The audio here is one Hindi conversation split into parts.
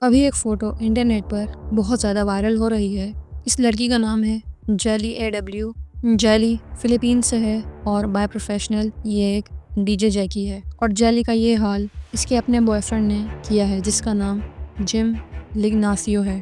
अभी एक फ़ोटो इंटरनेट पर बहुत ज़्यादा वायरल हो रही है। इस लड़की का नाम है जेली AW। जेली फ़िलीपींस से है और बाय प्रोफ़ेशनल ये एक डीजे जैकी है और जेली का ये हाल इसके अपने बॉयफ्रेंड ने किया है जिसका नाम जिम लिग्नासियो है।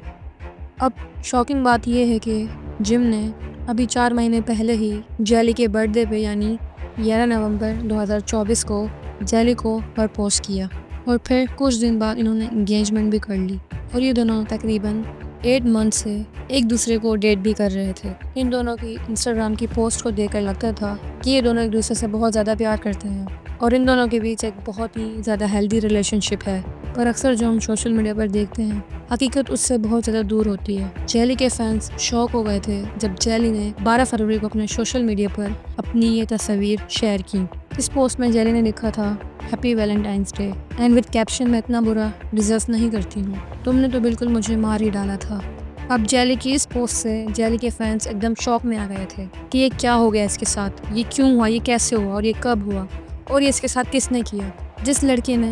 अब शॉकिंग बात ये है कि जिम ने अभी 4 महीने पहले ही जेली के बर्थडे पे यानी 11 नवंबर 2024 को जेली को प्रपोज़ किया और फिर कुछ दिन बाद इन्होंने एंगेजमेंट भी कर ली और ये दोनों तकरीबन 8 मंथ से एक दूसरे को डेट भी कर रहे थे। इन दोनों की इंस्टाग्राम की पोस्ट को देखकर लगता था कि ये दोनों एक दूसरे से बहुत ज़्यादा प्यार करते हैं और इन दोनों के बीच एक बहुत ही ज़्यादा हेल्दी रिलेशनशिप है। पर अक्सर जो हम सोशल मीडिया पर देखते हैं हकीकत उससे बहुत ज़्यादा दूर होती है। जेली के फैंस शॉक हो गए थे जब जेली ने 12 फरवरी को अपने सोशल मीडिया पर अपनी ये तस्वीर शेयर की। इस पोस्ट में जेली ने लिखा था happy Valentine's day and with caption मैं इतना बुरा डिजर्व नहीं करती हूँ, तुमने तो बिल्कुल मुझे मार ही डाला था। अब जेली की इस पोस्ट से जेली के फैंस एकदम शॉक में आ गए थे कि ये क्या हो गया इसके साथ, ये क्यों हुआ, ये कैसे हुआ और ये कब हुआ और ये इसके साथ किसने किया। जिस लड़के ने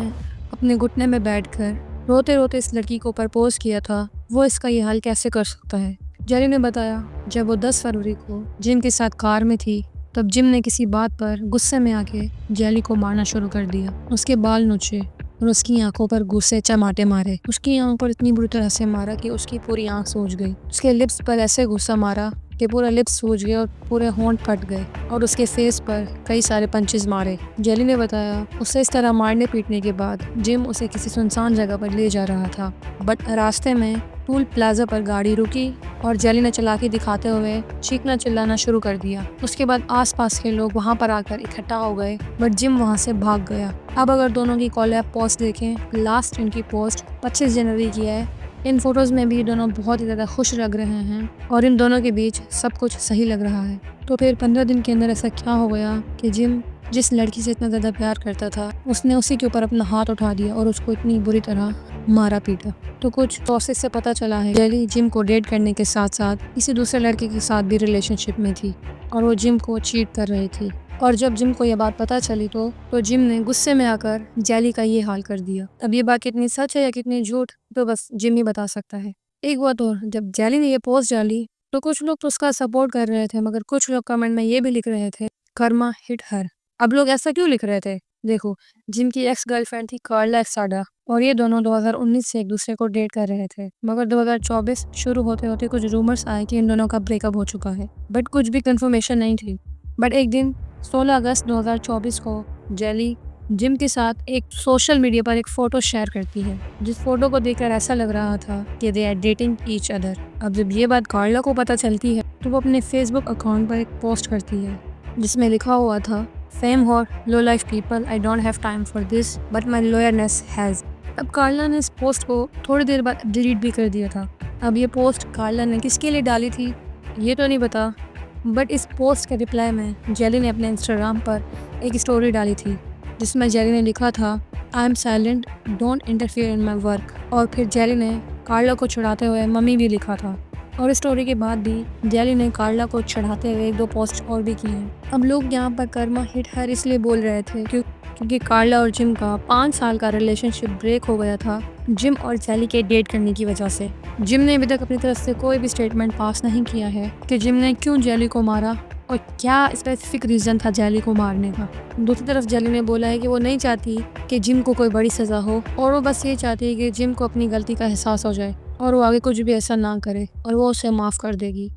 अपने घुटने में बैठकर रोते रोते इस लड़की को प्रपोज किया था वो इसका ये हाल कैसे कर सकता है। जेली ने बताया जब वो 10 फरवरी को जिम के साथ कार में थी तब जिम ने किसी बात पर गुस्से में आके जेली को मारना शुरू कर दिया। उसके बाल नोचे और उसकी आंखों पर गुस्से चमाटे मारे। उसकी आंख पर इतनी बुरी तरह से मारा कि उसकी पूरी आंख सूज गई। उसके लिप्स पर ऐसे गुस्सा मारा कि पूरा लिप्स सूज गया और पूरे होंठ फट गए और उसके फेस पर कई सारे पंचेस मारे। जेली ने बताया उसे इस तरह मारने पीटने के बाद जिम उसे किसी सुनसान जगह पर ले जा रहा था बट रास्ते में टूल प्लाजा पर गाड़ी रुकी और जेली ने चालाकी दिखाते हुए चीखना चिल्लाना शुरू कर दिया। उसके बाद आसपास के लोग वहां पर आकर इकट्ठा हो गए बट जिम वहां से भाग गया। अब अगर दोनों की कॉलैब पोस्ट देखें, लास्ट इनकी पोस्ट 25 जनवरी की है। इन फोटोज़ में भी दोनों बहुत ही ज़्यादा खुश लग रहे हैं और इन दोनों के बीच सब कुछ सही लग रहा है। तो फिर 15 दिन के अंदर ऐसा क्या हो गया कि जिम जिस लड़की से इतना ज़्यादा प्यार करता था उसने उसी के ऊपर अपना हाथ उठा दिया और उसको इतनी बुरी तरह मारा पीटा। तो कुछ प्रोसेस से पता चला है जेली जिम को डेट करने के साथ साथ किसी दूसरे लड़के के साथ भी रिलेशनशिप में थी और वो जिम को चीट कर रही थी। और जब जिम को ये बात पता चली तो जिम ने गुस्से में आकर जेली का ये हाल कर दिया। अब ये बात कितनी सच है या कितनी झूठ तो बस जिम ही बता सकता है। एक बात और, जब जेली ने ये पोस्ट डाली तो कुछ लोग तो उसका सपोर्ट कर रहे थे मगर कुछ लोग कमेंट में ये भी लिख रहे थे कर्मा हिट हर। अब लोग ऐसा क्यों लिख रहे थे? देखो, जिम की एक्स गर्लफ्रेंड थी कार्ला एस्ट्राडा और ये दोनों 2019 से एक दूसरे को डेट कर रहे थे मगर 2024 शुरू होते होते कुछ रूमर्स आए कि इन दोनों का ब्रेकअप हो चुका है बट कुछ भी कंफर्मेशन नहीं थी। बट एक दिन 16 अगस्त 2024 को जेली जिम के साथ एक सोशल मीडिया पर एक फ़ोटो शेयर करती है जिस फोटो को देखकर ऐसा लग रहा था कि they are dating each other. अब जब ये बात कार्ला को पता चलती है तो वो अपने फेसबुक अकाउंट पर एक पोस्ट करती है जिसमें लिखा हुआ था फेम और low life people, I don't have time for this but my lioness has. अब कार्ला ने इस पोस्ट को थोड़ी देर बाद डिलीट भी कर दिया था। अब ये पोस्ट कार्ला ने किसके लिए डाली थी ये तो नहीं पता बट इस पोस्ट के रिप्लाई में जेली ने अपने इंस्टाग्राम पर एक स्टोरी डाली थी जिसमें जेली ने लिखा था I am silent, don't interfere in my work. और फिर जेली ने कार्ला को चढ़ाते हुए मम्मी भी लिखा था और इस स्टोरी के बाद भी जेली ने कार्ला को चढ़ाते हुए 1-2 पोस्ट और भी किए हैं। अब लोग यहाँ पर कर्मा हिट हर इसलिए बोल रहे थे क्योंकि कार्ला और जिम का 5 साल का रिलेशनशिप ब्रेक हो गया था जिम और जेली के डेट करने की वजह से। जिम ने अभी तक अपनी तरफ से कोई भी स्टेटमेंट पास नहीं किया है कि जिम ने क्यों जेली को मारा और क्या स्पेसिफिक रीज़न था जेली को मारने का। दूसरी तरफ जेली ने बोला है कि वो नहीं चाहती कि जिम को कोई बड़ी सज़ा हो और वो बस ये चाहती है कि जिम को अपनी गलती का एहसास हो जाए और वो आगे कुछ भी ऐसा ना करे और वो उसे माफ़ कर देगी।